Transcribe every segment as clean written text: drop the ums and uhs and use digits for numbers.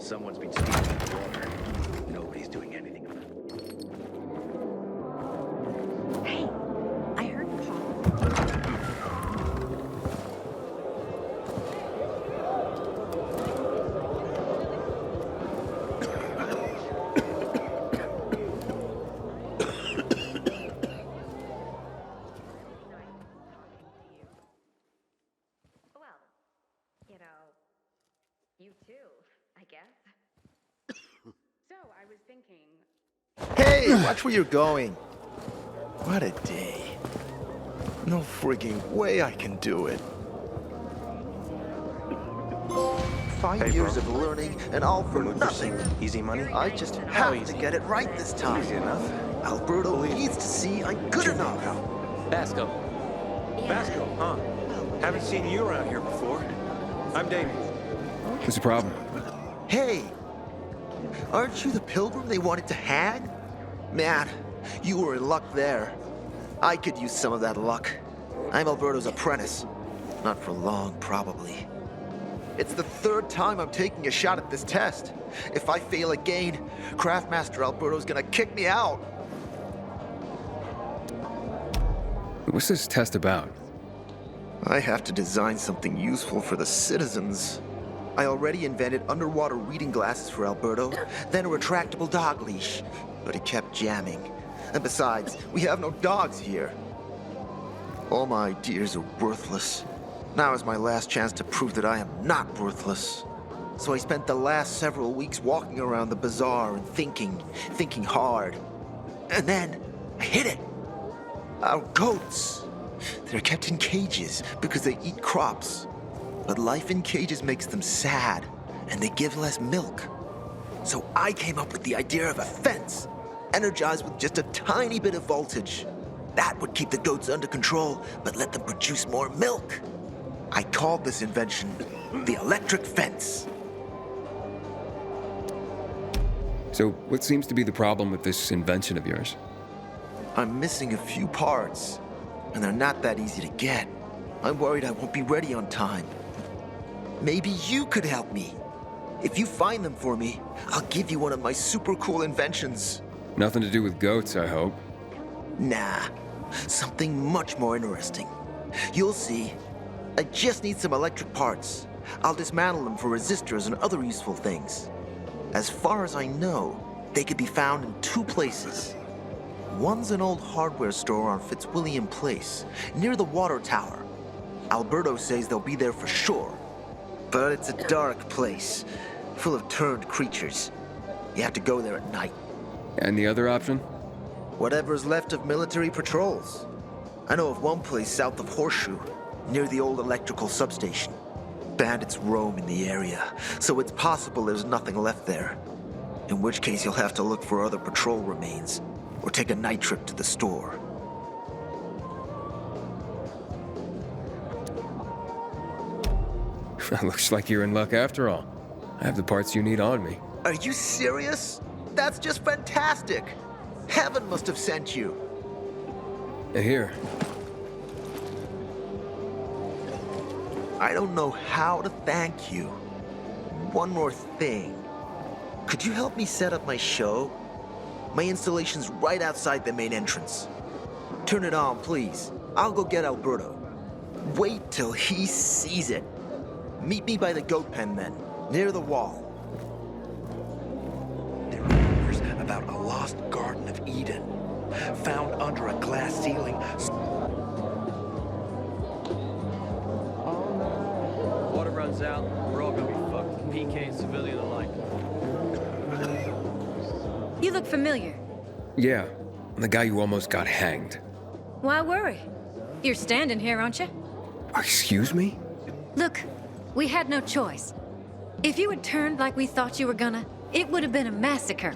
Someone's been stealing the water. Nobody's doing anything about it. Hey, I heard Paul. Well, you know, you too, I guess. So, I was thinking... Hey, watch where you're going. What a day. No frigging way I can do it. 5 years of learning and all for nothing. Easy money? I just have to get it right this time. Easy enough. Alberto needs to see I'm good enough. Basco. Basco, huh? Haven't seen you around here before. I'm Damien. What's the problem? Hey, aren't you the pilgrim they wanted to hang? Man, you were in luck there. I could use some of that luck. I'm Alberto's apprentice. Not for long, probably. It's the 3rd time I'm taking a shot at this test. If I fail again, Craftmaster Alberto's gonna kick me out. What's this test about? I have to design something useful for the citizens. I already invented underwater reading glasses for Alberto, then a retractable dog leash, but he kept jamming. And besides, we have no dogs here. All my ideas are worthless. Now is my last chance to prove that I am not worthless. So I spent the last several weeks walking around the bazaar and thinking hard. And then I hit it. Our goats. They're kept in cages because they eat crops. But life in cages makes them sad, and they give less milk. So I came up with the idea of a fence, energized with just a tiny bit of voltage. That would keep the goats under control, but let them produce more milk. I called this invention the electric fence. So, what seems to be the problem with this invention of yours? I'm missing a few parts, and they're not that easy to get. I'm worried I won't be ready on time. Maybe you could help me. If you find them for me, I'll give you one of my super cool inventions. Nothing to do with goats, I hope. Nah, something much more interesting. You'll see. I just need some electric parts. I'll dismantle them for resistors and other useful things. As far as I know, they could be found in 2 places. One's an old hardware store on Fitzwilliam Place, near the water tower. Alberto says they'll be there for sure. But it's a dark place, full of turned creatures. You have to go there at night. And the other option? Whatever's left of military patrols. I know of one place south of Horseshoe, near the old electrical substation. Bandits roam in the area, so it's possible there's nothing left there. In which case you'll have to look for other patrol remains, or take a night trip to the store. Looks like you're in luck after all. I have the parts you need on me. Are you serious? That's just fantastic! Heaven must have sent you. Here. I don't know how to thank you. One more thing. Could you help me set up my show? My installation's right outside the main entrance. Turn it on, please. I'll go get Alberto. Wait till he sees it. Meet me by the goat pen then, near the wall. There are rumors about a lost Garden of Eden, found under a glass ceiling. Water runs out, we're all gonna be fucked. PK, civilian alike. You look familiar. Yeah, I'm the guy who almost got hanged. Why worry? You're standing here, aren't you? Excuse me? Look, we had no choice. If you had turned like we thought you were gonna, it would have been a massacre.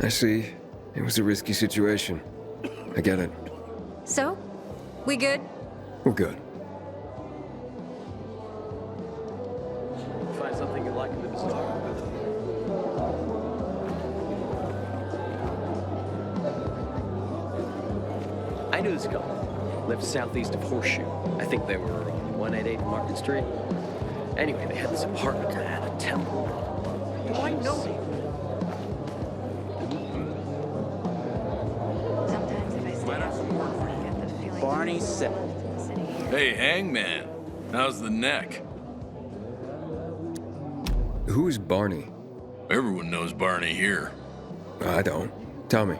I see. It was a risky situation. I get it. So? We good? We're good. Find something you like in the Bazaar. I knew this couple. Lived southeast of Horseshoe. I think they were on 188 Market Street. Anyway, they had this apartment that had a temple. Do I know you? Sometimes if I stay up, I get the feeling. Barney said. Hey, Hangman. How's the neck? Who's Barney? Everyone knows Barney here. I don't. Tell me.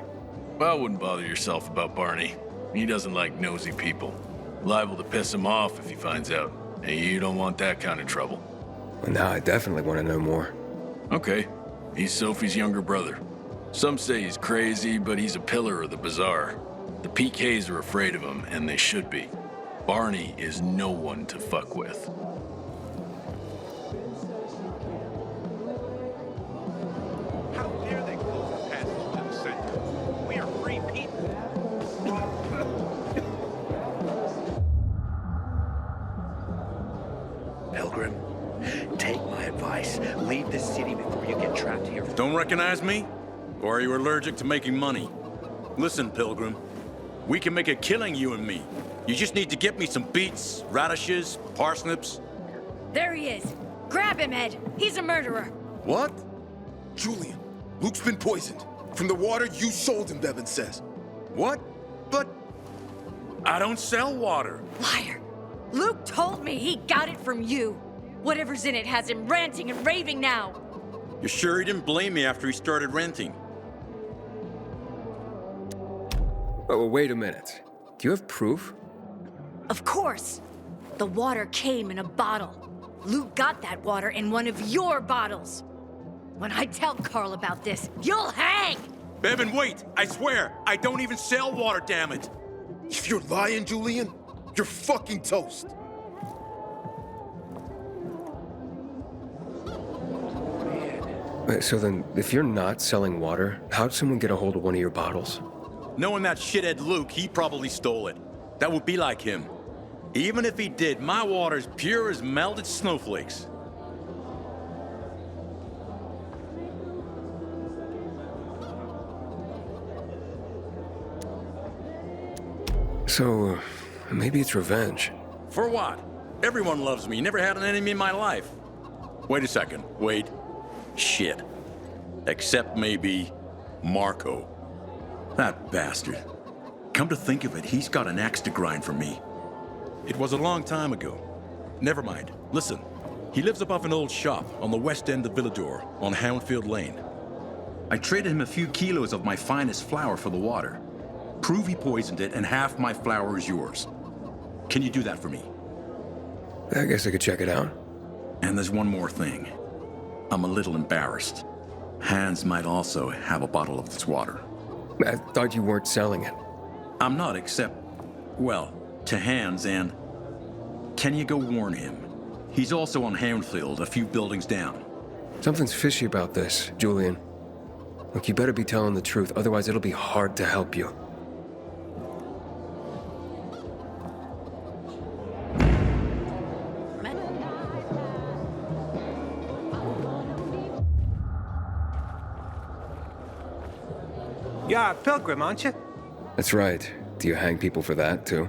Well, I wouldn't bother yourself about Barney. He doesn't like nosy people. Liable to piss him off if he finds out. And you don't want that kind of trouble. Well, now I definitely want to know more. Okay. He's Sophie's younger brother. Some say he's crazy, but he's a pillar of the Bazaar. The PKs are afraid of him, and they should be. Barney is no one to fuck with. How dare they close the passage to the center? We are free people. Pilgrim, take my advice. Leave this city before you get trapped here. Don't recognize me? Or are you allergic to making money? Listen, Pilgrim. We can make a killing, you and me. You just need to get me some beets, radishes, parsnips. There he is. Grab him, Ed. He's a murderer. What? Julian, Luke's been poisoned. From the water you sold him, Bevan says. What? But I don't sell water. Liar. Luke told me he got it from you. Whatever's in it has him ranting and raving now. You're sure he didn't blame me after he started renting? Oh, wait a minute. Do you have proof? Of course. The water came in a bottle. Luke got that water in one of your bottles. When I tell Carl about this, you'll hang! Bevan, wait! I swear, I don't even sell water, damn it! If you're lying, Julian, you're fucking toast. Wait, so then, if you're not selling water, how'd someone get a hold of one of your bottles? Knowing that shithead Luke, he probably stole it. That would be like him. Even if he did, my water's pure as melted snowflakes. So, maybe it's revenge. For what? Everyone loves me. Never had an enemy in my life. Wait a second. Wait. Shit. Except maybe Marco. That bastard. Come to think of it, he's got an axe to grind for me. It was a long time ago. Never mind. Listen. He lives above an old shop on the west end of Villador on Houndfield Lane. I traded him a few kilos of my finest flour for the water. Prove he poisoned it and half my flour is yours. Can you do that for me? I guess I could check it out. And there's one more thing. I'm a little embarrassed. Hans might also have a bottle of this water. I thought you weren't selling it. I'm not, except, well, to Hans and... Can you go warn him? He's also on Houndfield, a few buildings down. Something's fishy about this, Julian. Look, you better be telling the truth, otherwise it'll be hard to help you. You're a pilgrim, aren't you? That's right. Do you hang people for that, too?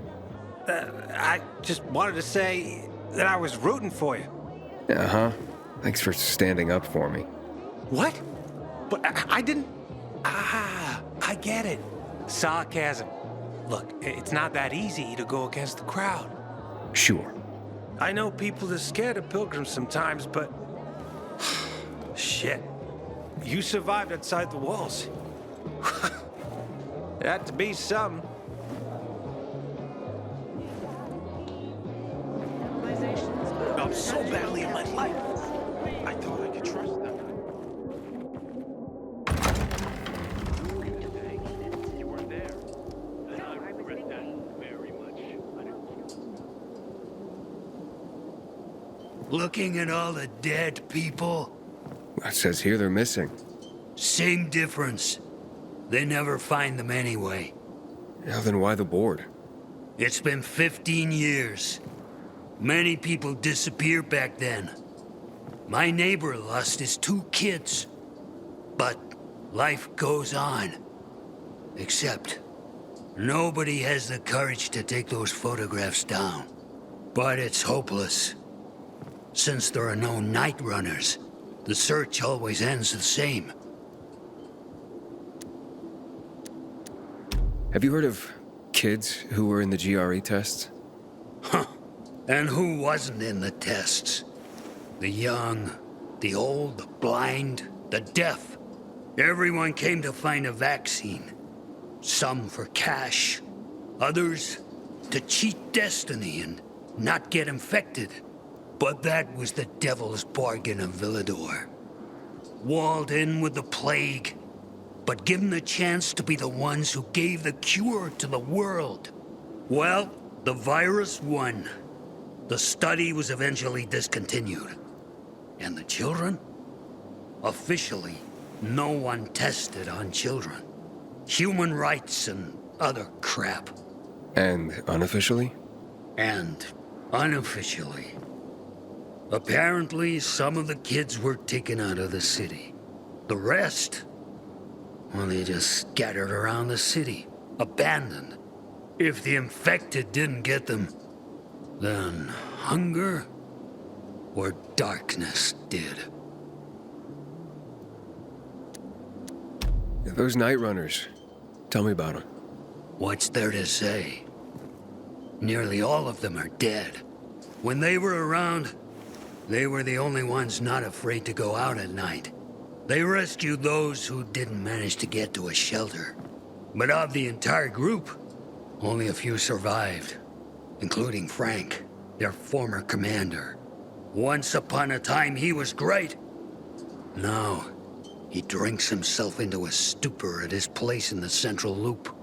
I just wanted to say that I was rooting for you. Uh-huh. Thanks for standing up for me. What? But I didn't... Ah, I get it. Sarcasm. Look, it's not that easy to go against the crowd. Sure. I know people are scared of pilgrims sometimes, but... Shit. You survived outside the walls. It had to be something. I'm so badly in my life. I thought I could trust them. You were there. And I regret that very much. Looking at all the dead people? It says here they're missing. Same difference. They never find them anyway. Yeah, then why the board? It's been 15 years. Many people disappeared back then. My neighbor lost his 2 kids. But life goes on. Except, nobody has the courage to take those photographs down. But it's hopeless. Since there are no night runners, the search always ends the same. Have you heard of kids who were in the GRE tests? Huh. And who wasn't in the tests? The young, the old, the blind, the deaf. Everyone came to find a vaccine. Some for cash, others to cheat destiny and not get infected. But that was the devil's bargain of Villador. Walled in with the plague, but given the chance to be the ones who gave the cure to the world. Well, the virus won. The study was eventually discontinued. And the children? Officially, no one tested on children. Human rights and other crap. And unofficially? And unofficially. Apparently, some of the kids were taken out of the city. The rest, well, they just scattered around the city, abandoned. If the infected didn't get them, then hunger or darkness did. Those night runners. Tell me about them. What's there to say? Nearly all of them are dead. When they were around, they were the only ones not afraid to go out at night. They rescued those who didn't manage to get to a shelter. But of the entire group, only a few survived, including Frank, their former commander. Once upon a time, he was great. Now, he drinks himself into a stupor at his place in the Central Loop.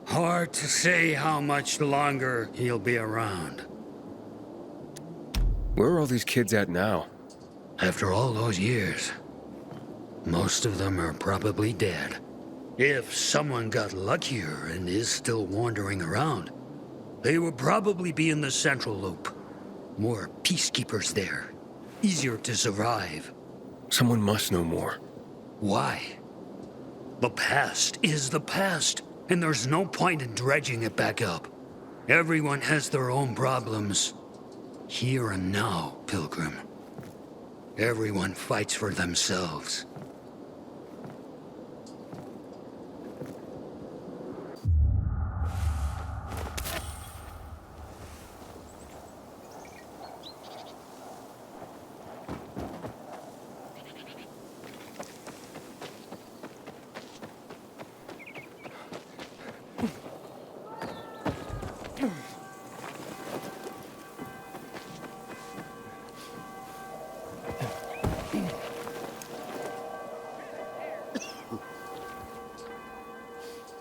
Hard to say how much longer he'll be around. Where are all these kids at now? After all those years, most of them are probably dead. If someone got luckier and is still wandering around, they would probably be in the Central Loop. More peacekeepers there. Easier to survive. Someone must know more. Why? The past is the past, and there's no point in dredging it back up. Everyone has their own problems. Here and now, Pilgrim. Everyone fights for themselves.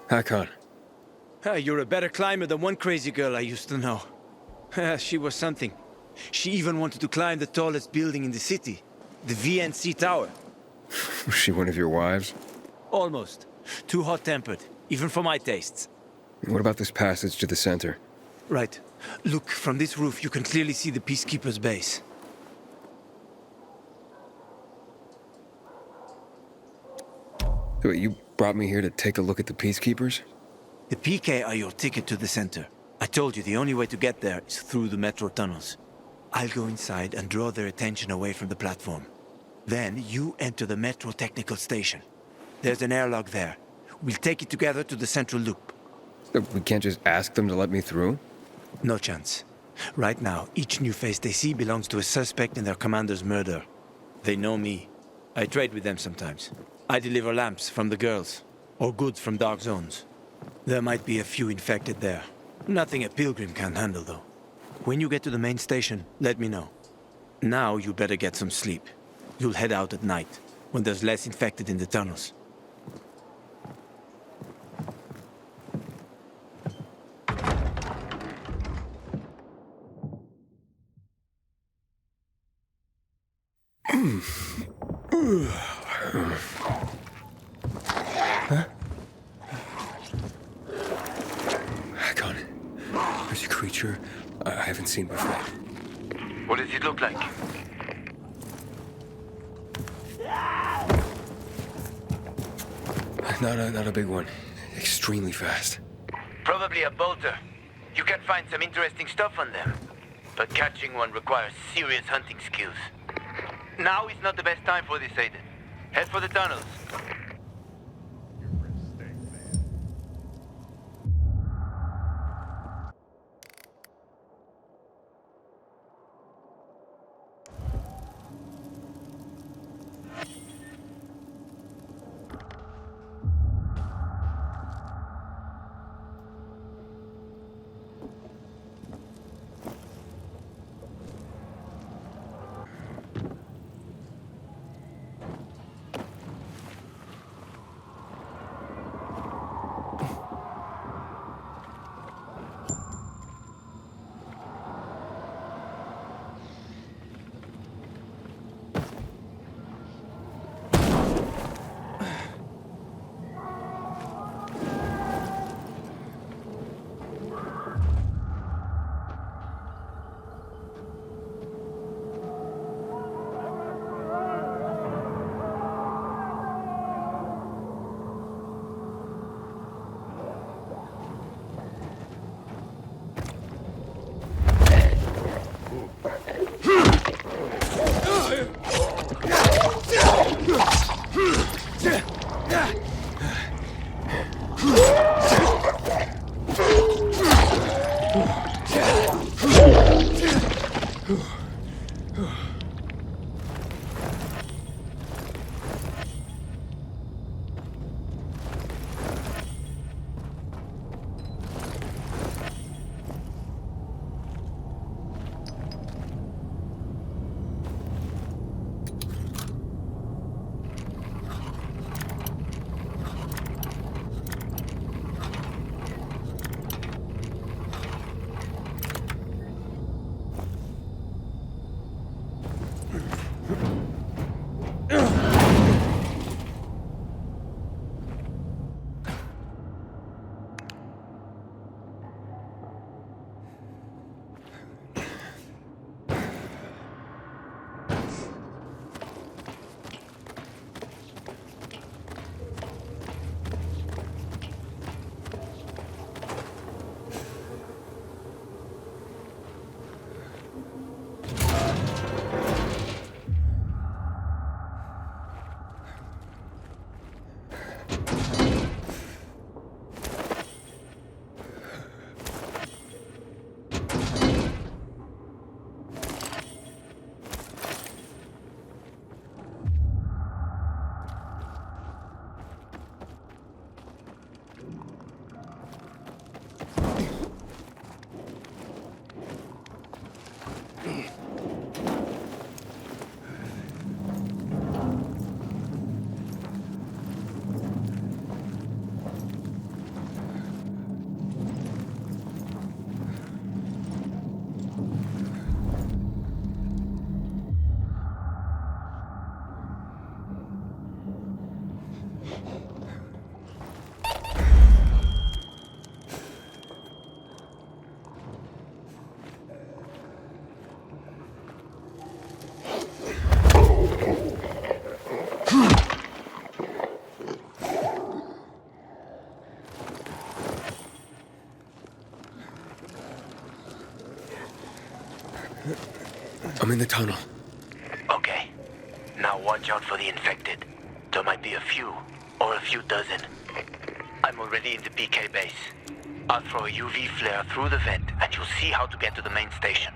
Hakon. You're a better climber than one crazy girl I used to know. She was something. She even wanted to climb the tallest building in the city, the VNC Tower. Was she one of your wives? Almost. Too hot-tempered, even for my tastes. What about this passage to the center? Right. Look, from this roof you can clearly see the Peacekeeper's base. Wait, you brought me here to take a look at the Peacekeepers? The PK are your ticket to the center. I told you the only way to get there is through the metro tunnels. I'll go inside and draw their attention away from the platform. Then you enter the metro technical station. There's an airlock there. We'll take it together to the central loop. We can't just ask them to let me through? No chance. Right now, each new face they see belongs to a suspect in their commander's murder. They know me. I trade with them sometimes. I deliver lamps from the girls, or goods from dark zones. There might be a few infected there. Nothing a pilgrim can handle, though. When you get to the main station, let me know. Now you better get some sleep. You'll head out at night, when there's less infected in the tunnels. Huh? Hakon, there's a creature I haven't seen before. What does it look like? Not a big one. Extremely fast. Probably a bolter. You can find some interesting stuff on them. but catching one requires serious hunting skills. Now is not the best time for this, Aitor. Head for the tunnels. I'm in the tunnel. Okay. Now watch out for the infected. There might be a few, or a few dozen. I'm already in the PK base. I'll throw a UV flare through the vent, and you'll see how to get to the main station.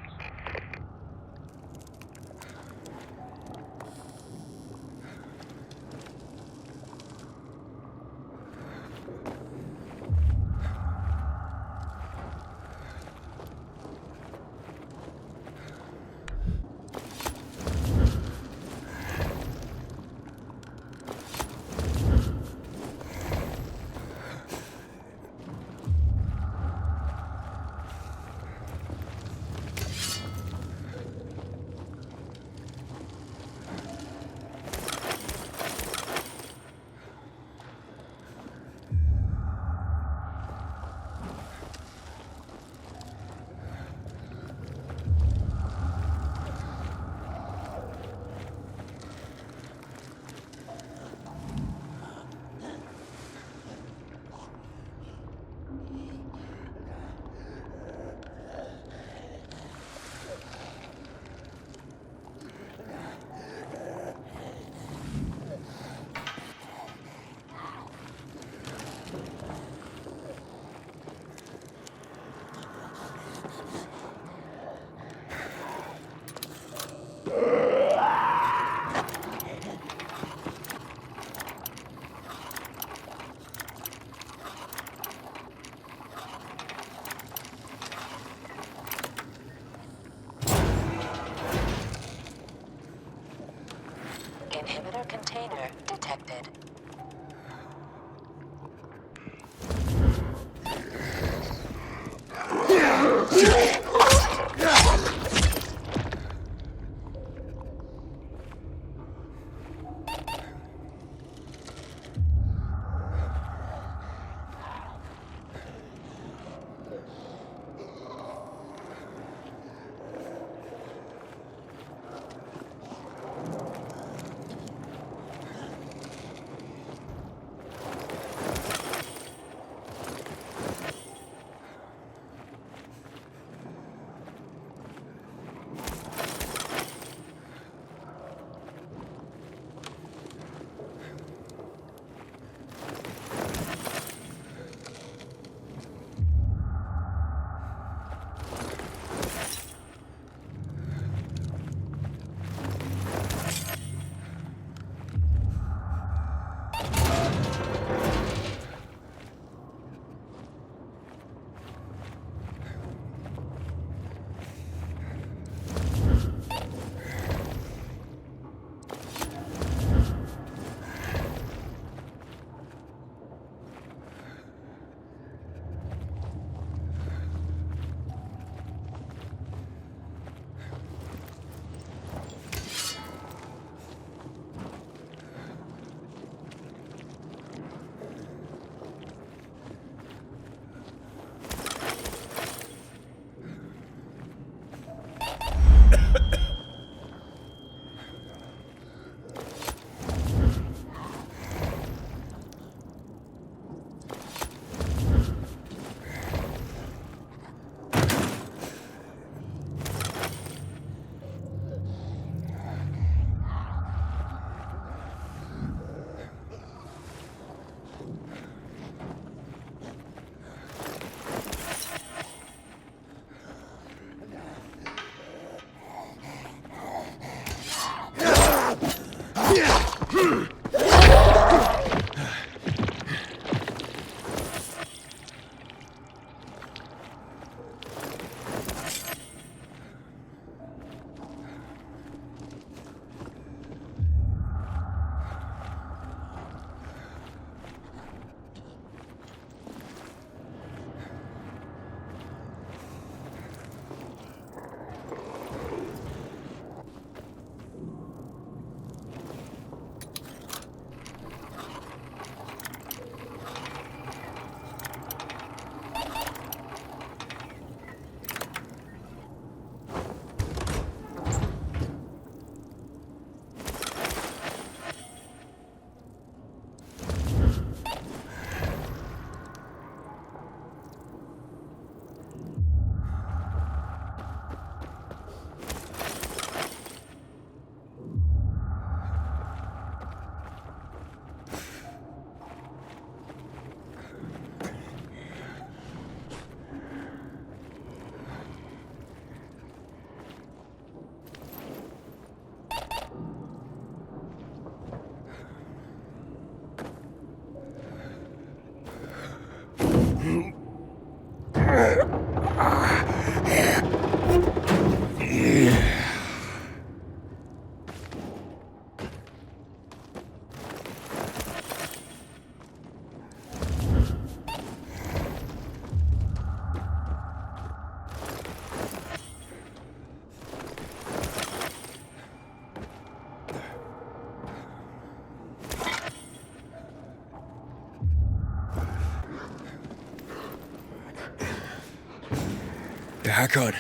Hakon,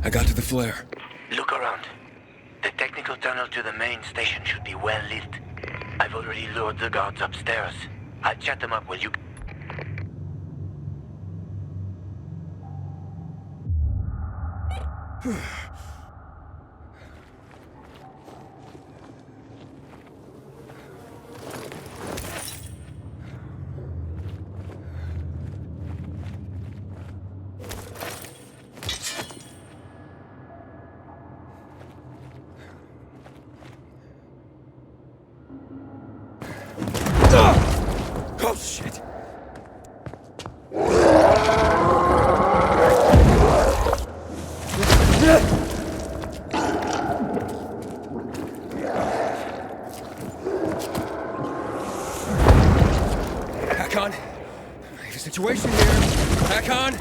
I got to the flare. Look around. The technical tunnel to the main station should be well lit. I've already lured the guards upstairs. I'll chat them up while you... Oh, shit! Hakon! I have a situation here! Hakon!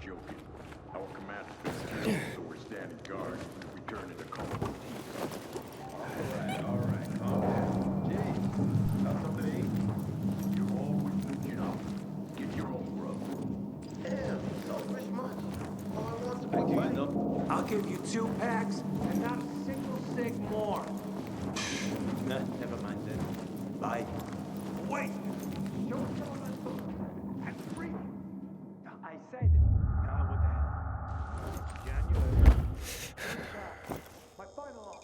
joking. Our commander says so we're standing guard. We turn into comical all right, calm down. Jay, got something to eat? You're always looking up. Get your own grub. Damn, selfish much. All I want to be I'll give you 2 packs and not a single cig more. Nah, never mind then. Bye. Wait! Show us I'm free. I said... what the hell? January. My final offer.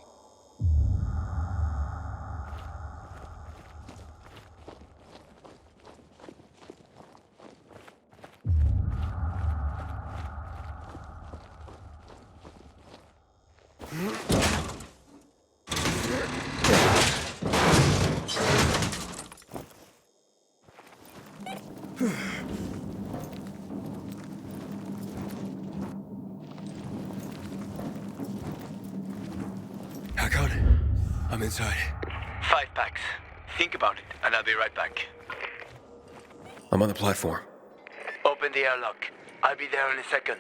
Hakon, I'm inside. 5 packs. Think about it, and I'll be right back. I'm on the platform. Open the airlock. I'll be there in a second.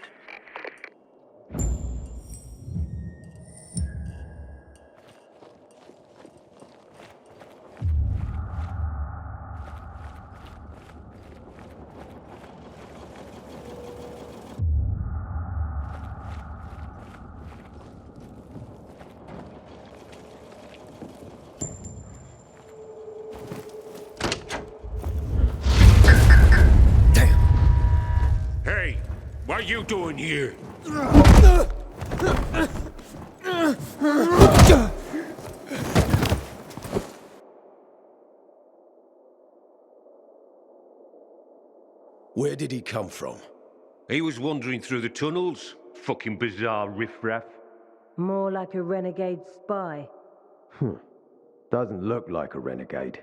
Hey, what are you doing here? Where did he come from? He was wandering through the tunnels. Fucking bizarre riffraff. More like a renegade spy. Doesn't look like a renegade.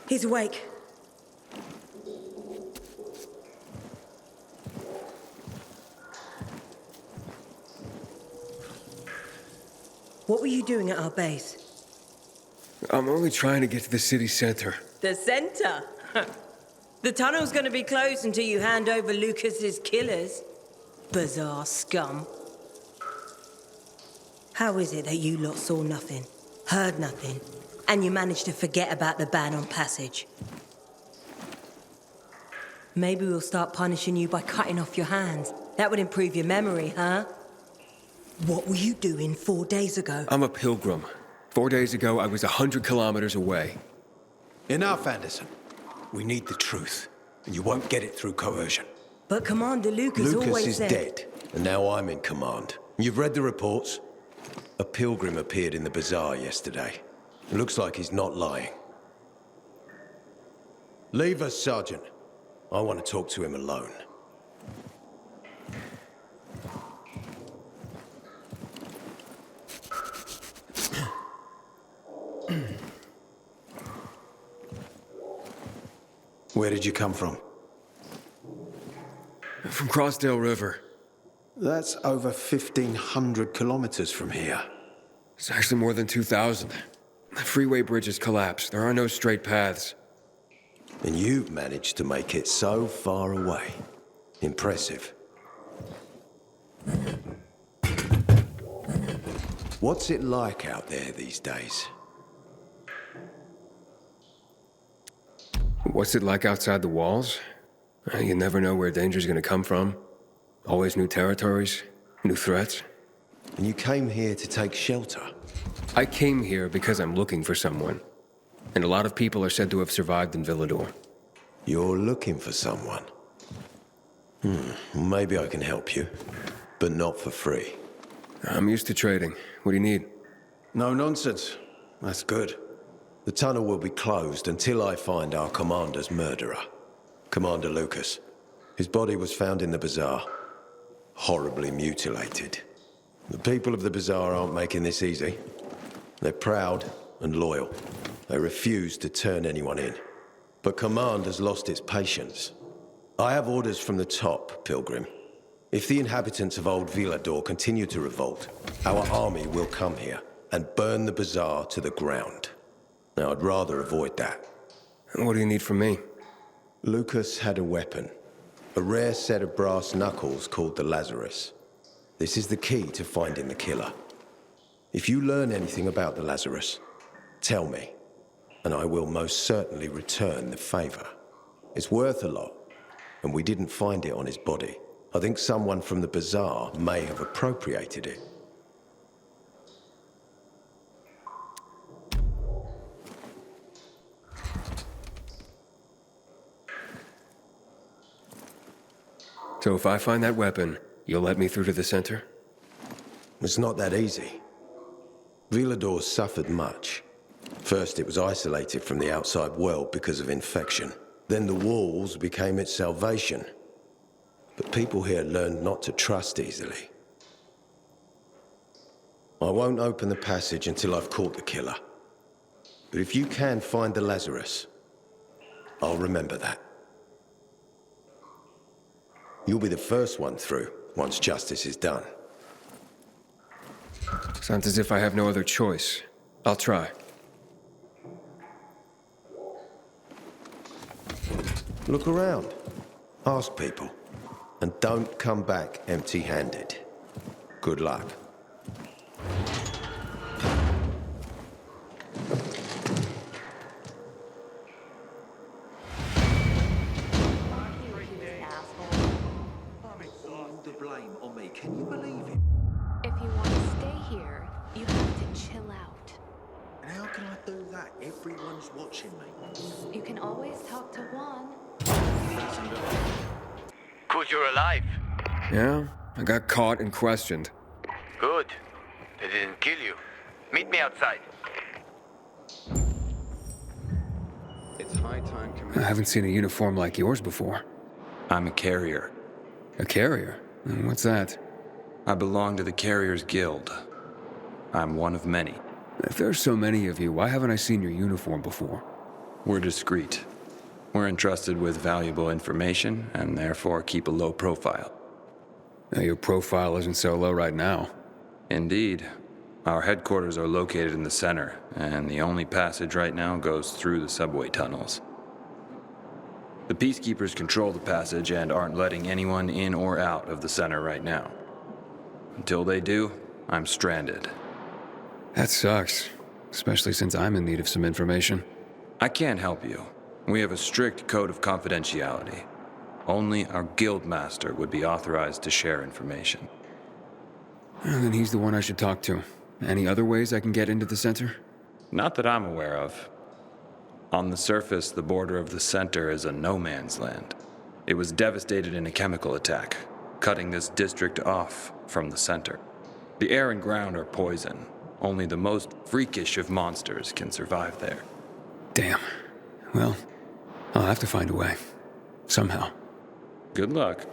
He's awake. What were you doing at our base? I'm only trying to get to the city center. The center? The tunnel's gonna be closed until you hand over Lucas's killers. Bazaar scum. How is it that you lot saw nothing, heard nothing, and you managed to forget about the ban on passage? Maybe we'll start punishing you by cutting off your hands. That would improve your memory, huh? What were you doing 4 days ago? I'm a pilgrim. 4 days ago, I was 100 kilometers away. Enough, Anderson. We need the truth, and you won't get it through coercion. But Commander Lucas always Lucas is said... dead, and now I'm in command. You've read the reports? A pilgrim appeared in the bazaar yesterday. It looks like he's not lying. Leave us, Sergeant. I want to talk to him alone. Where did you come from? From Crossdale River. That's over 1,500 kilometers from here. It's actually more than 2,000. The freeway bridges collapsed. There are no straight paths. And you've managed to make it so far away. Impressive. What's it like out there these days? What's it like outside the walls? You never know where danger's gonna come from. Always new territories, new threats. And you came here to take shelter? I came here because I'm looking for someone. And a lot of people are said to have survived in Villador. You're looking for someone? Maybe I can help you, but not for free. I'm used to trading. What do you need? No nonsense. That's good. The tunnel will be closed until I find our commander's murderer, Commander Lucas. His body was found in the bazaar, horribly mutilated. The people of the bazaar aren't making this easy. They're proud and loyal. They refuse to turn anyone in. But Command has lost its patience. I have orders from the top, Pilgrim. If the inhabitants of Old Villador continue to revolt, our army will come here and burn the bazaar to the ground. Now, I'd rather avoid that. What do you need from me? Lucas had a weapon. A rare set of brass knuckles called the Lazarus. This is the key to finding the killer. If you learn anything about the Lazarus, tell me, and I will most certainly return the favor. It's worth a lot, and we didn't find it on his body. I think someone from the bazaar may have appropriated it. So if I find that weapon, you'll let me through to the center? It's not that easy. Villador suffered much. First, it was isolated from the outside world because of infection. Then the walls became its salvation. But people here learned not to trust easily. I won't open the passage until I've caught the killer. But if you can find the Lazarus, I'll remember that. You'll be the first one through, once justice is done. Sounds as if I have no other choice. I'll try. Look around. Ask people. And don't come back empty-handed. Good luck. Can you believe him? If you want to stay here, you have to chill out. And how can I do that? Everyone's watching me. You can always talk to one. Good, you're alive. Yeah, I got caught and questioned. Good. They didn't kill you. Meet me outside. It's high time I haven't seen a uniform like yours before. I'm a carrier. A carrier? What's that? I belong to the Carriers Guild. I'm one of many. If there's so many of you, why haven't I seen your uniform before? We're discreet. We're entrusted with valuable information and therefore keep a low profile. Now, your profile isn't so low right now. Indeed. Our headquarters are located in the center, and the only passage right now goes through the subway tunnels. The Peacekeepers control the passage and aren't letting anyone in or out of the center right now. Until they do, I'm stranded. That sucks, especially since I'm in need of some information. I can't help you. We have a strict code of confidentiality. Only our guild master would be authorized to share information. And then he's the one I should talk to. Any other ways I can get into the center? Not that I'm aware of. On the surface, the border of the center is a no-man's land. It was devastated in a chemical attack, cutting this district off from the center. The air and ground are poison. Only the most freakish of monsters can survive there. Damn. Well, I'll have to find a way. Somehow. Good luck.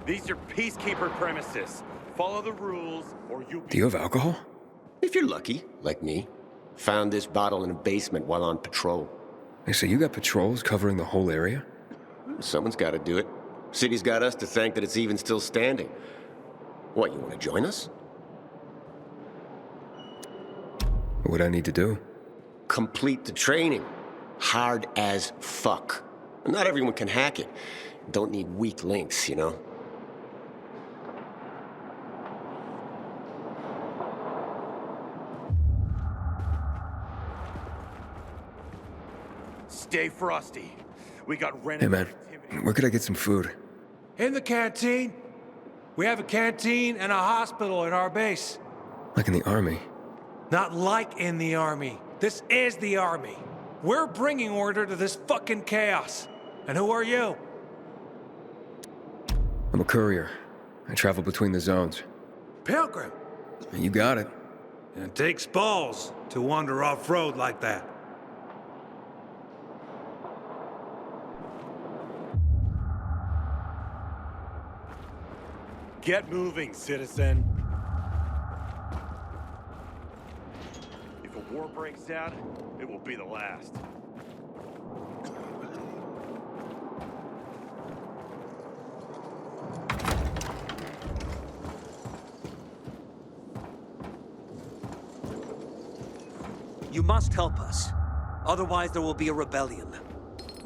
These are Peacekeeper premises. Follow the rules, or you'll be... Do you have alcohol? If you're lucky, like me. Found this bottle in a basement while on patrol. Hey, so you got patrols covering the whole area? Someone's got to do it. City's got us to thank that it's even still standing. What, you want to join us? What would I need to do? Complete the training. Hard as fuck. Not everyone can hack it. Don't need weak links, you know? Stay frosty. We got Hey man, where could I get some food? In the canteen. We have a canteen and a hospital at our base. Like in the army? Not like in the army. This is the army. We're bringing order to this fucking chaos. And who are you? I'm a courier. I travel between the zones. Pilgrim. You got it. It takes balls to wander off-road like that. Get moving, citizen. breaks out, it will be the last. You must help us. Otherwise, there will be a rebellion.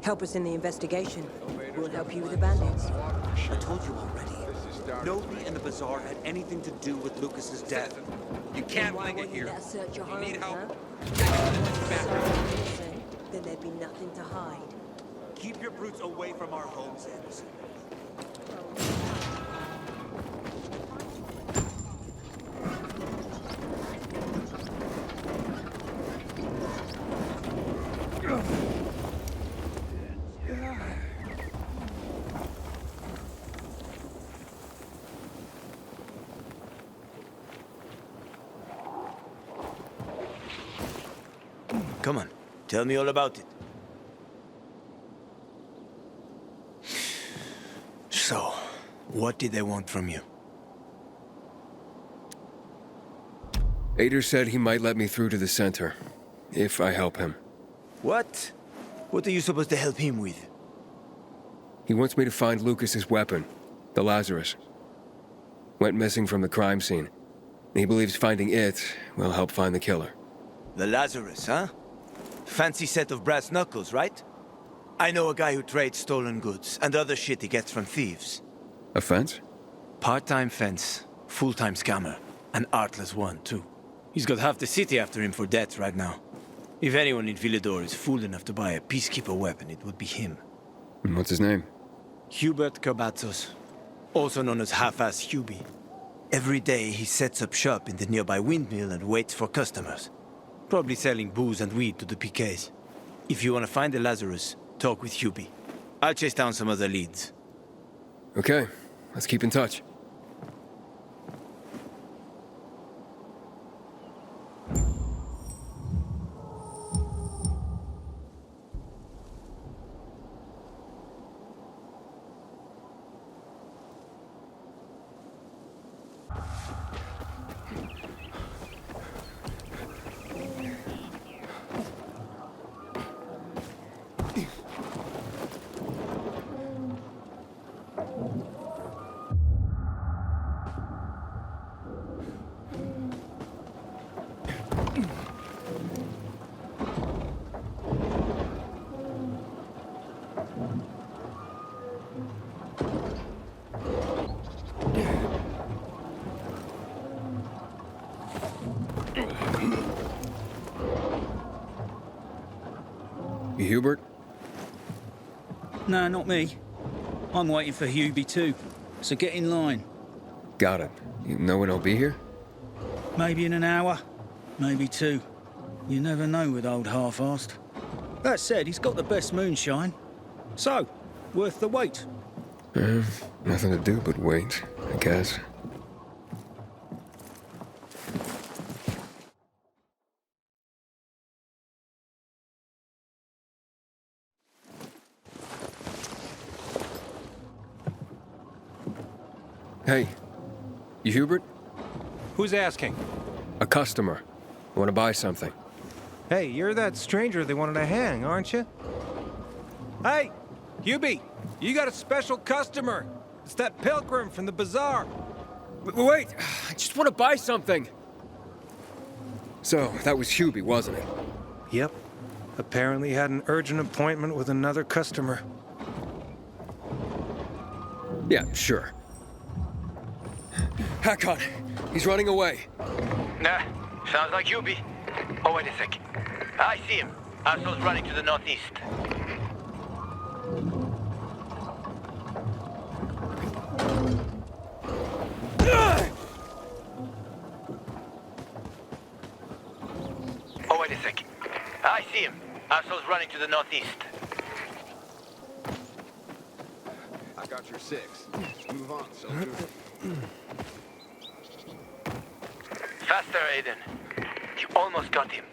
Help us in the investigation. We'll help you with the bandits. I told you already. Nobody in the Bazaar had anything to do with Lucas's death. You can't wing it here. Search your You homes, need help? Then there'd be nothing to hide. Keep your brutes away from our homes, Anderson. Come on, tell me all about it. So, what did they want from you? Aitor said he might let me through to the center, if I help him. What? What are you supposed to help him with? He wants me to find Lucas's weapon, the Lazarus. Went missing from the crime scene. He believes finding it will help find the killer. The Lazarus, huh? Fancy set of brass knuckles, right? I know a guy who trades stolen goods and other shit he gets from thieves. A fence? Part-time fence, full-time scammer. An artless one, too. He's got half the city after him for debts right now. If anyone in Villador is fool enough to buy a peacekeeper weapon, it would be him. And what's his name? Hubert Cabazos, also known as Half-Ass Hubie. Every day he sets up shop in the nearby windmill and waits for customers. Probably selling booze and weed to the PKs. If you want to find the Lazarus, talk with Hubie. I'll chase down some other leads. Okay, let's keep in touch. You Hubert? No, not me. I'm waiting for Hubie too, so get in line. Got it. You know when I'll be here? Maybe in an hour, maybe two. You never know with old half-assed. That said, he's got the best moonshine. So, worth the wait. Nothing to do but wait, I guess. Hey, you Hubert? Who's asking? A customer. I want to buy something. Hey, you're that stranger they wanted to hang, aren't you? Hey, Hubie, you got a special customer. It's that pilgrim from the Bazaar. Wait, I just want to buy something. So, that was Hubie, wasn't it? Yep. Apparently had an urgent appointment with another customer. Yeah, sure. Hakon, he's running away. Nah, sounds like Hubie. Oh, wait a sec. I see him. Asshole's running to the northeast. Oh, wait a sec. I see him. Asshole's running to the northeast. I got your 6. Move on, soldier. Faster, Aiden. You almost got him.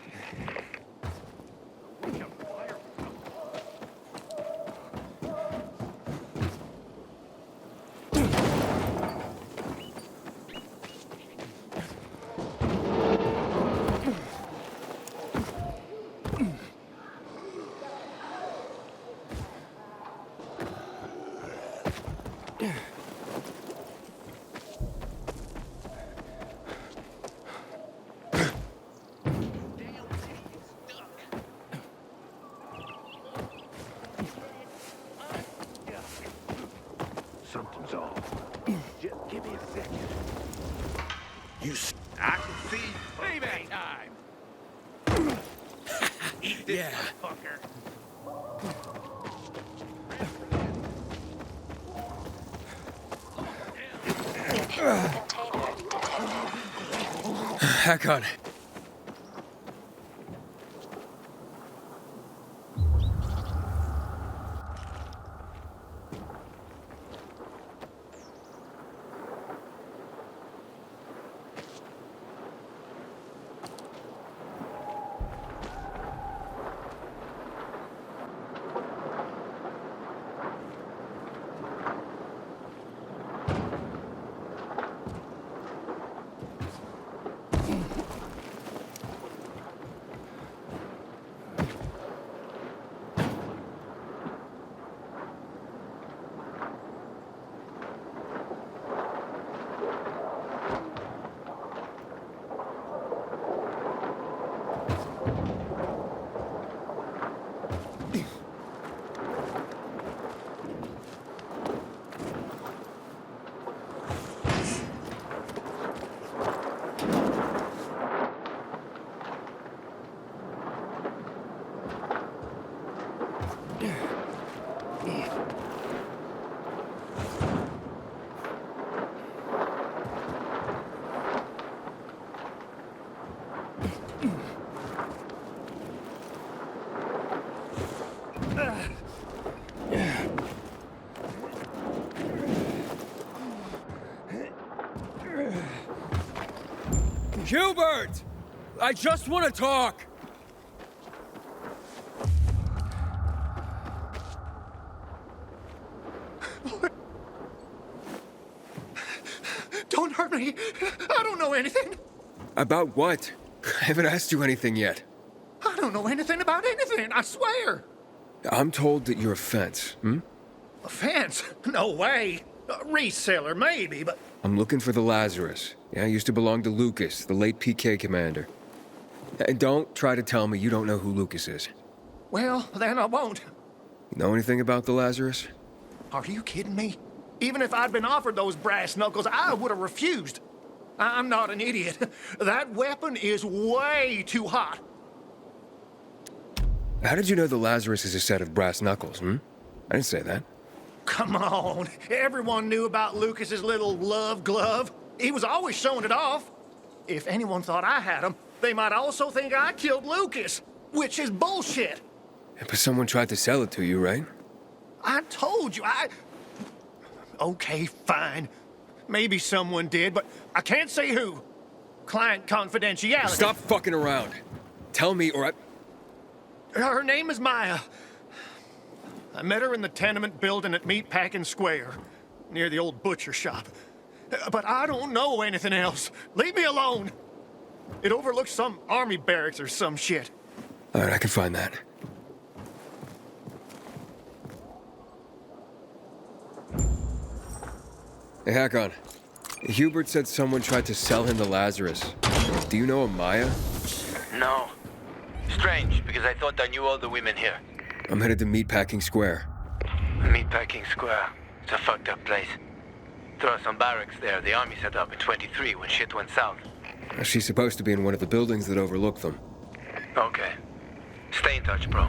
Something's off. Just give me a second. I can see payback time. Eat this motherfucker. Hakon. Hubert! I just want to talk! Don't hurt me! I don't know anything! About what? I haven't asked you anything yet. I don't know anything about anything, I swear! I'm told that you're a fence, A fence? No way! A reseller, maybe, but... I'm looking for the Lazarus. Yeah, I used to belong to Lucas, the late PK commander. And don't try to tell me you don't know who Lucas is. Well, then I won't. You know anything about the Lazarus? Are you kidding me? Even if I'd been offered those brass knuckles, I would have refused. I'm not an idiot. That weapon is way too hot. How did you know the Lazarus is a set of brass knuckles, I didn't say that. Come on. Everyone knew about Lucas's little love glove. He was always showing it off. If anyone thought I had him, they might also think I killed Lucas, which is bullshit. But someone tried to sell it to you, right? I told you, Okay, fine. Maybe someone did, but I can't say who. Client confidentiality. Stop fucking around. Tell me or Her name is Maya. I met her in the tenement building at Meatpacking Square, near the old butcher shop. But I don't know anything else. Leave me alone. It overlooks some army barracks or some shit. All right, I can find that. Hey, Hakon. Hubert said someone tried to sell him the Lazarus. Do you know a Maya? No. Strange, because I thought I knew all the women here. I'm headed to Meatpacking Square. Meatpacking Square. It's a fucked up place. There are some barracks there the army set up in 23 when shit went south. She's supposed to be in one of the buildings that overlook them. Okay. Stay in touch, bro.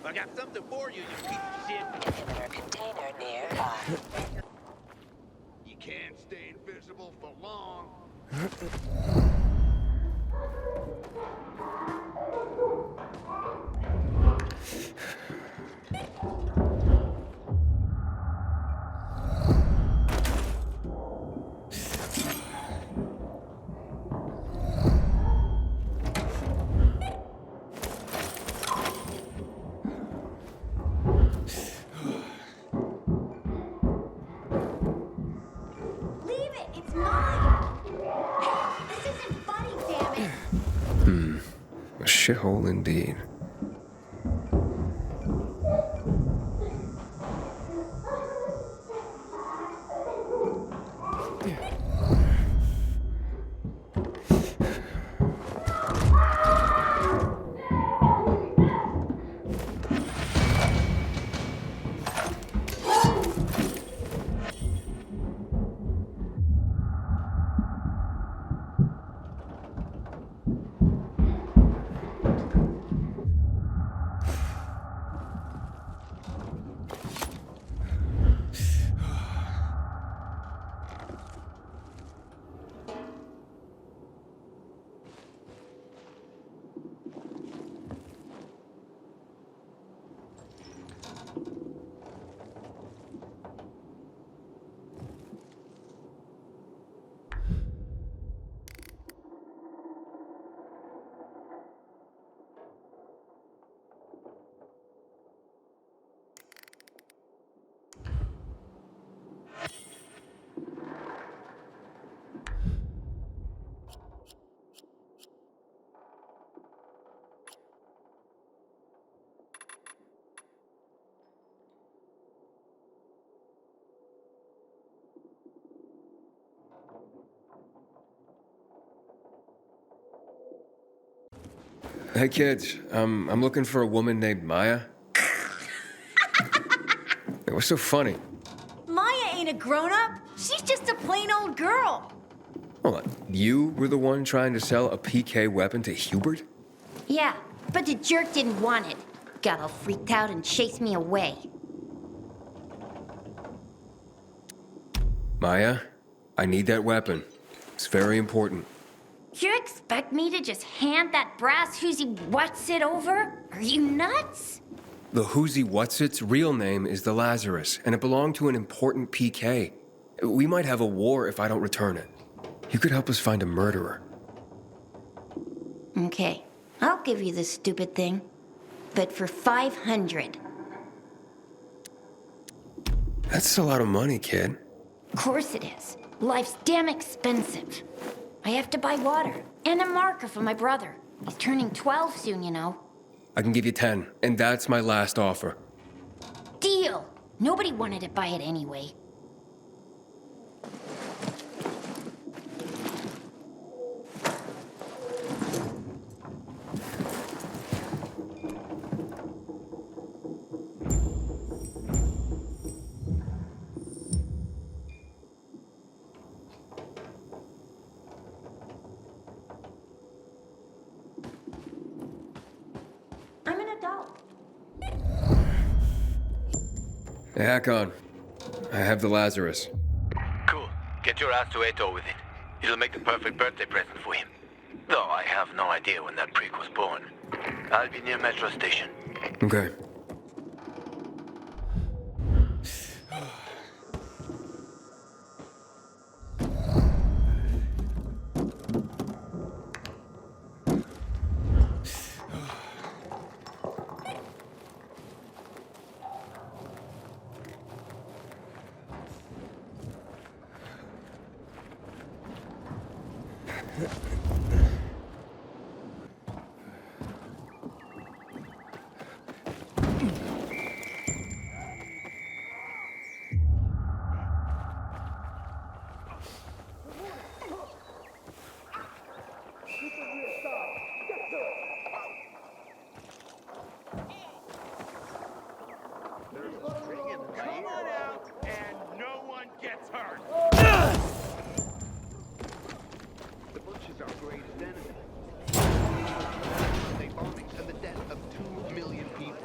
I got something for you, you piece of shit. Container nearby. You can't stay invisible for long. Leave it! It's mine! This isn't funny, damn it! A shithole indeed. Hey kids, I'm looking for a woman named Maya. Hey, what's so funny? Maya ain't a grown-up. She's just a plain old girl. Hold on, you were the one trying to sell a PK weapon to Hubert? Yeah, but the jerk didn't want it. Got all freaked out and chased me away. Maya, I need that weapon. It's very important. You expect me to just hand that brass whoozy what's it over? Are you nuts? The Whoozy Whatsit's real name is the Lazarus, and it belonged to an important PK. We might have a war if I don't return it. You could help us find a murderer. Okay, I'll give you this stupid thing. But for 500. That's a lot of money, kid. Of course it is. Life's damn expensive. I have to buy water and a marker for my brother. He's turning 12 soon, you know. I can give you 10, and that's my last offer. Deal! Nobody wanted to buy it anyway. I'm an adult. Hey, Hakon. I have the Lazarus. Cool. Get your ass to Aitor with it. It'll make the perfect birthday present for him. Though I have no idea when that prick was born. I'll be near Metro Station. Okay. Come on out, and no one gets hurt. The Butchers are our greatest enemy. They bombings and the death of 2 million people.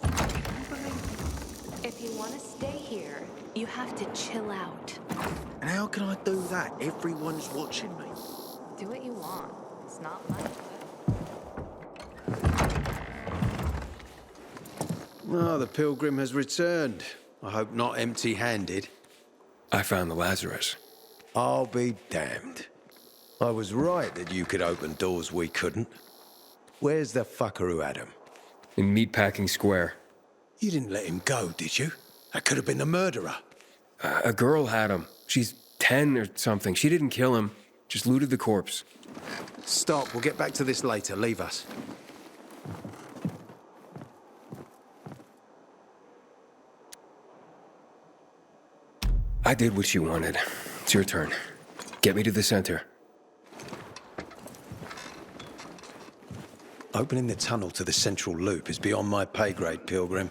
mine. If you want to stay here, you have to chill out. And how can I do that? Everyone's watching me. Do what you want. It's not my Oh, the pilgrim has returned. I hope not empty-handed. I found the Lazarus. I'll be damned. I was right that you could open doors we couldn't. Where's the fucker who had him? In Meatpacking Square. You didn't let him go, did you? That could have been the murderer. A girl had him. She's 10 or something. She didn't kill him, just looted the corpse. Stop, we'll get back to this later. Leave us. I did what you wanted. It's your turn. Get me to the center. Opening the tunnel to the central loop is beyond my pay grade, Pilgrim.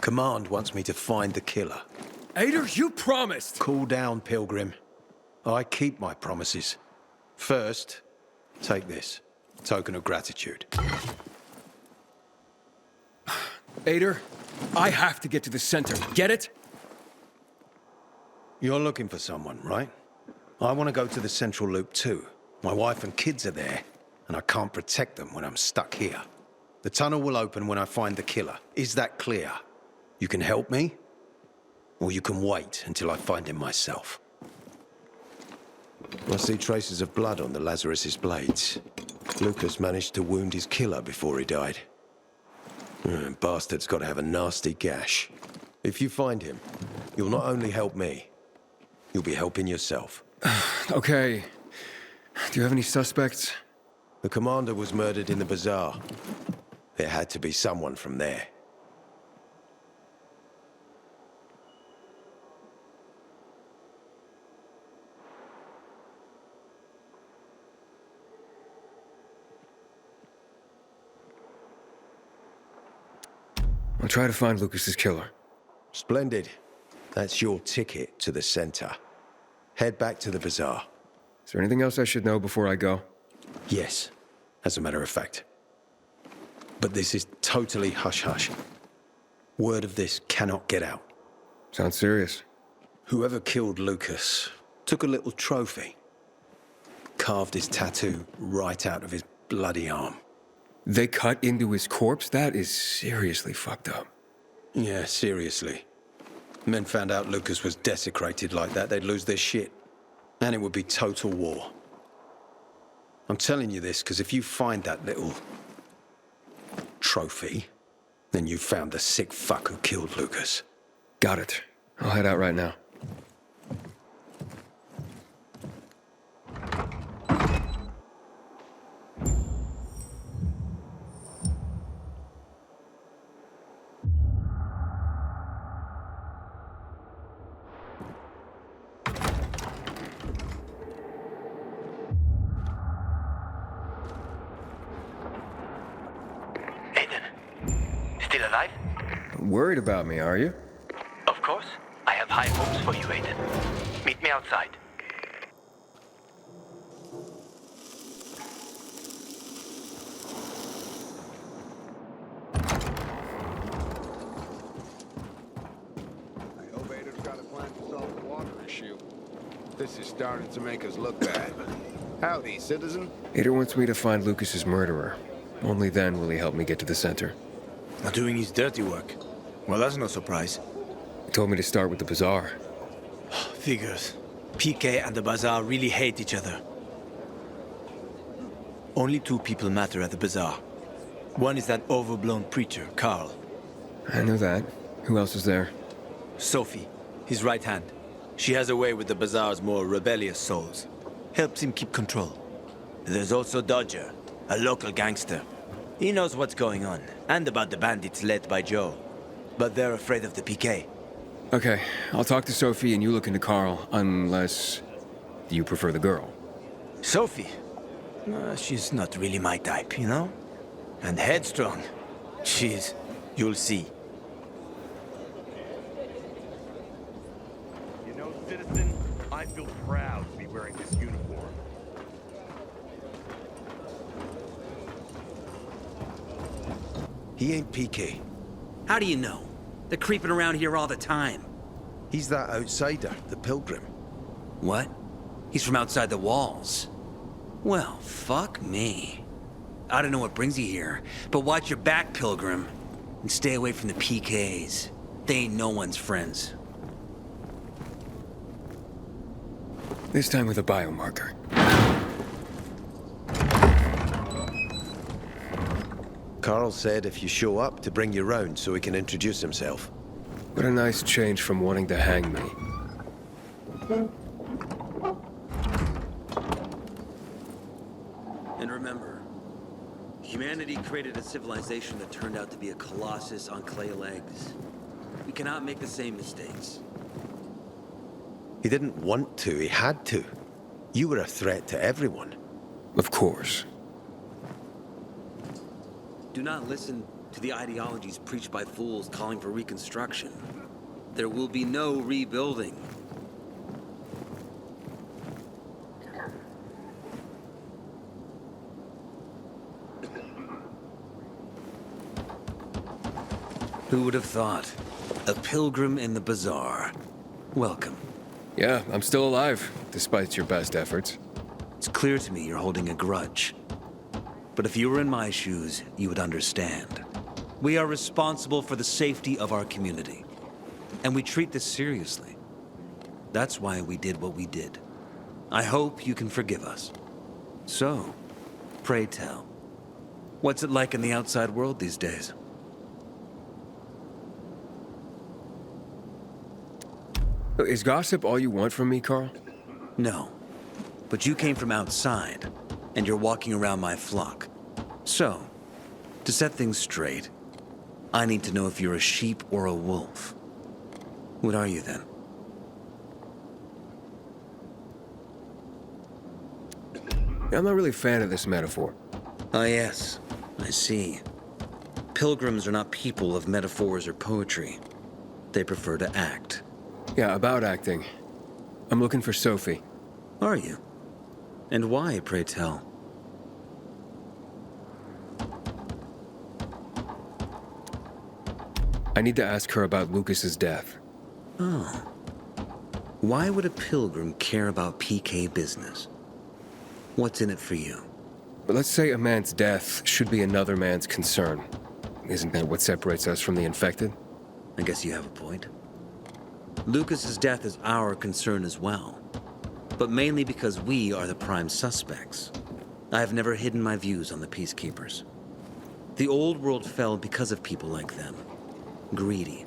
Command wants me to find the killer. Aitor, you promised! Cool down, Pilgrim. I keep my promises. First, take this. Token of gratitude. Aitor, I have to get to the center. Get it? You're looking for someone, right? I want to go to the central loop too. My wife and kids are there, and I can't protect them when I'm stuck here. The tunnel will open when I find the killer. Is that clear? You can help me, or you can wait until I find him myself. I see traces of blood on the Lazarus's blades. Lucas managed to wound his killer before he died. Bastard's got to have a nasty gash. If you find him, you'll not only help me, you'll be helping yourself. Okay. Do you have any suspects? The commander was murdered in the Bazaar. There had to be someone from there. I'll try to find Lucas's killer. Splendid. That's your ticket to the center. Head back to the Bazaar. Is there anything else I should know before I go? Yes, as a matter of fact. But this is totally hush-hush. Word of this cannot get out. Sounds serious. Whoever killed Lucas took a little trophy. Carved his tattoo right out of his bloody arm. They cut into his corpse? That is seriously fucked up. Yeah, seriously. Men found out Lucas was desecrated like that, they'd lose their shit. And it would be total war. I'm telling you this because if you find that little trophy, then you found the sick fuck who killed Lucas. Got it. I'll head out right now. Still alive? Worried about me, are you? Of course. I have high hopes for you, Aitor. Meet me outside. I hope Aitor's got a plan to solve the water issue. This is starting to make us look bad. Howdy, citizen. Aitor wants me to find Lucas's murderer. Only then will he help me get to the center. Not doing his dirty work. Well, that's no surprise. He told me to start with the Bazaar. Figures. PK and the Bazaar really hate each other. Only two people matter at the Bazaar. One is that overblown preacher, Carl. I know that. Who else is there? Sophie, his right hand. She has a way with the Bazaar's more rebellious souls. Helps him keep control. There's also Dodger, a local gangster. He knows what's going on, and about the bandits led by Joe. But they're afraid of the PK. Okay, I'll talk to Sophie and you look into Carl, unless you prefer the girl. Sophie? She's not really my type, you know? And headstrong. You'll see. You know, citizen, I feel proud to be wearing this uniform. He ain't PK. How do you know? They're creeping around here all the time. He's that outsider, the pilgrim. What? He's from outside the walls. Well, fuck me. I don't know what brings you here, but watch your back, pilgrim. And stay away from the PKs. They ain't no one's friends. This time with a biomarker. Carl said if you show up to bring you round so he can introduce himself. What a nice change from wanting to hang me. And remember, humanity created a civilization that turned out to be a colossus on clay legs. We cannot make the same mistakes. He didn't want to, he had to. You were a threat to everyone. Of course. Do not listen to the ideologies preached by fools calling for reconstruction. There will be no rebuilding. Who would have thought? A pilgrim in the bazaar. Welcome. Yeah, I'm still alive, despite your best efforts. It's clear to me you're holding a grudge. But if you were in my shoes, you would understand. We are responsible for the safety of our community. And we treat this seriously. That's why we did what we did. I hope you can forgive us. So, pray tell, what's it like in the outside world these days? Is gossip all you want from me, Carl? No. But you came from outside, and you're walking around my flock. So, to set things straight, I need to know if you're a sheep or a wolf. What are you then? I'm not really a fan of this metaphor. Ah, yes. I see. Pilgrims are not people of metaphors or poetry. They prefer to act. Yeah, about acting. I'm looking for Sophie. Are you? And why, pray tell? I need to ask her about Lucas's death. Oh. Why would a pilgrim care about PK business? What's in it for you? But let's say a man's death should be another man's concern. Isn't that what separates us from the infected? I guess you have a point. Lucas's death is our concern as well. But mainly because we are the prime suspects. I have never hidden my views on the Peacekeepers. The old world fell because of people like them. Greedy,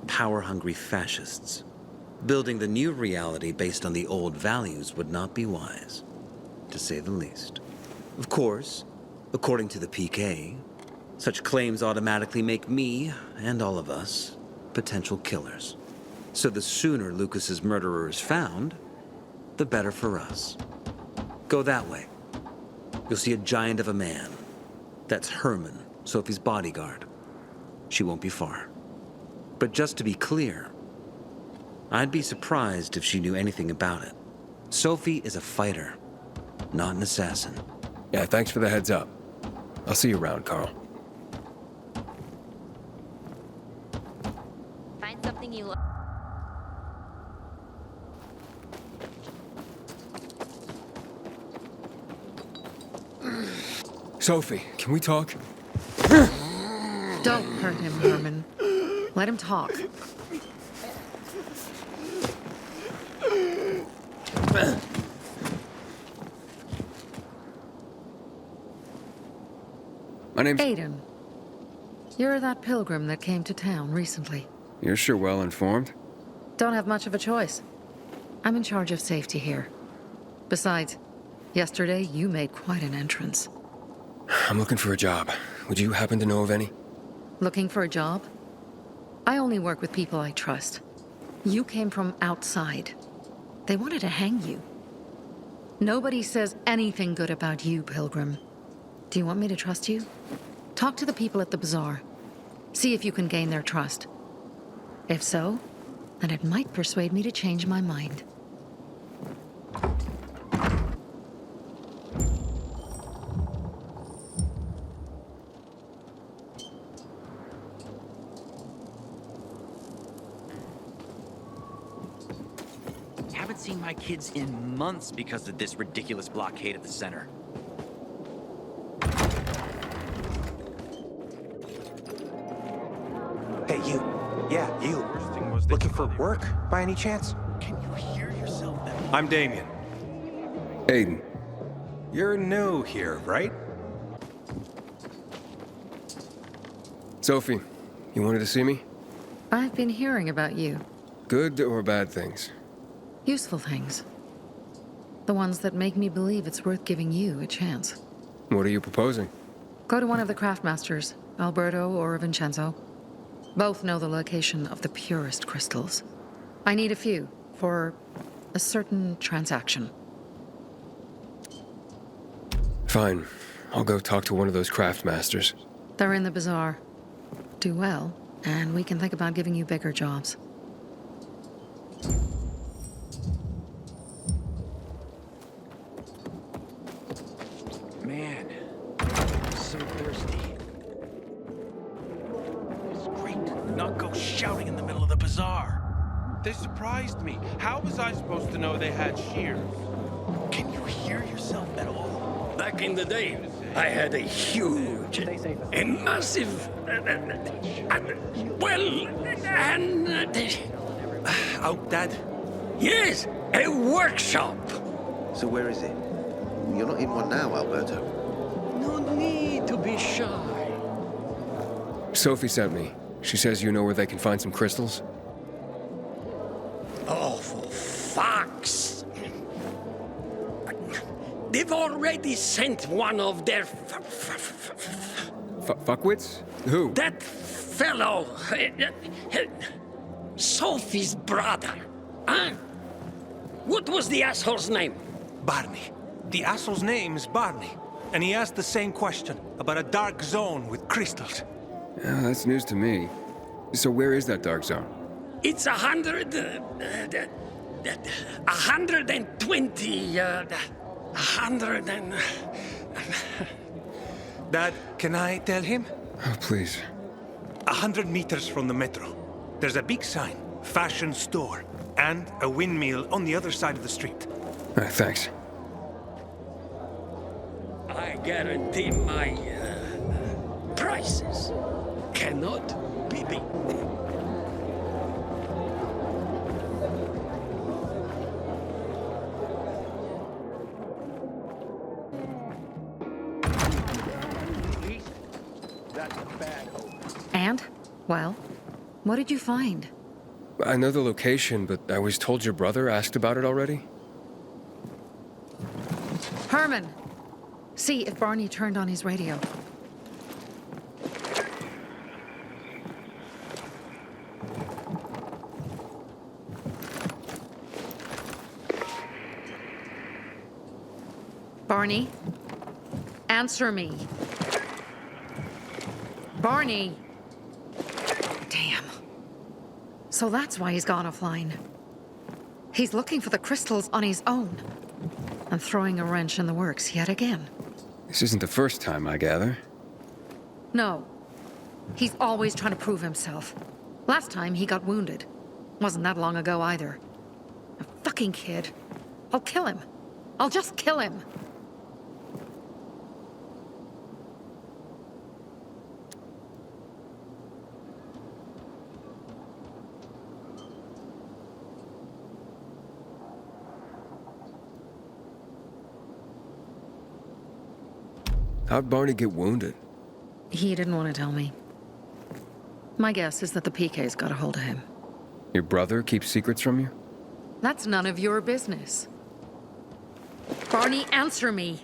power-hungry fascists. Building the new reality based on the old values would not be wise, to say the least. Of course, according to the PK, such claims automatically make me, and all of us, potential killers. So the sooner Lucas's murderer is found, the better for us. Go that way. You'll see a giant of a man. That's Herman, Sophie's bodyguard. She won't be far. But just to be clear, I'd be surprised if she knew anything about it. Sophie is a fighter, not an assassin. Yeah, thanks for the heads up. I'll see you around, Carl. Find something you like. Sophie, can we talk? Don't hurt him, Herman. Let him talk. My name's... Aiden. You're that pilgrim that came to town recently. You're sure well informed. Don't have much of a choice. I'm in charge of safety here. Besides, yesterday you made quite an entrance. I'm looking for a job. Would you happen to know of any? Looking for a job? I only work with people I trust. You came from outside. They wanted to hang you. Nobody says anything good about you, Pilgrim. Do you want me to trust you? Talk to the people at the Bazaar. See if you can gain their trust. If so, then it might persuade me to change my mind. haven't seen my kids in months because of this ridiculous blockade at the center. Hey, you. Yeah, you. Looking for work, by any chance? Can you hear yourself? I'm Damien. Aiden. You're new here, right? Sophie, you wanted to see me? I've been hearing about you. Good or bad things? Useful things. The ones that make me believe it's worth giving you a chance. What are you proposing? Go to one of the Craftmasters, Alberto or Vincenzo. Both know the location of the purest crystals. I need a few for a certain transaction. Fine. I'll go talk to one of those Craftmasters. They're in the Bazaar. Do well, and we can think about giving you bigger jobs. Man, I'm so thirsty. It's great not go shouting in the middle of the bazaar. They surprised me. How was I supposed to know they had shears? Can you hear yourself at all? Back in the day, I had a huge, a massive, Out, Dad? Yes, a workshop. So where is it? You're not in one now, Alberto. No need to be shy. Sophie sent me. She says you know where they can find some crystals? Oh, for fuck's... They've already sent one of their... Fuckwits? Who? That fellow... Sophie's brother. Huh? What was the asshole's name? Barney. The asshole's name is Barney. And he asked the same question about a dark zone with crystals. Yeah, that's news to me. So where is that dark zone? It's 120... 100 and... Dad, can I tell him? Oh, please. 100 meters from the metro. There's a big sign, fashion store, and a windmill on the other side of the street. Thanks. I guarantee my prices cannot be beat. And? Well, what did you find? I know the location, but I was told your brother asked about it already. Herman! See if Barney turned on his radio. Barney? Answer me. Barney! Damn. So that's why he's gone offline. He's looking for the crystals on his own. And throwing a wrench in the works yet again. This isn't the first time, I gather. No. He's always trying to prove himself. Last time he got wounded. Wasn't that long ago either. A fucking kid. I'll kill him. I'll just kill him. How'd Barney get wounded? He didn't want to tell me. My guess is that the PK's got a hold of him. Your brother keeps secrets from you? That's none of your business. Barney, answer me.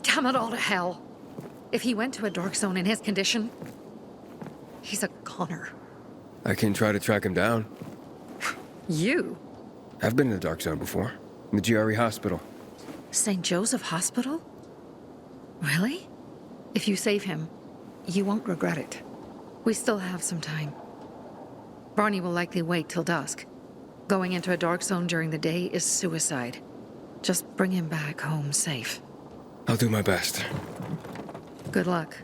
Damn it all to hell. If he went to a dark zone in his condition, he's a goner. I can try to track him down. You? I've been in the dark zone before. In the GRE hospital. St. Joseph Hospital? Really? If you save him, you won't regret it. We still have some time. Barney will likely wait till dusk. Going into a dark zone during the day is suicide. Just bring him back home safe. I'll do my best. Good luck.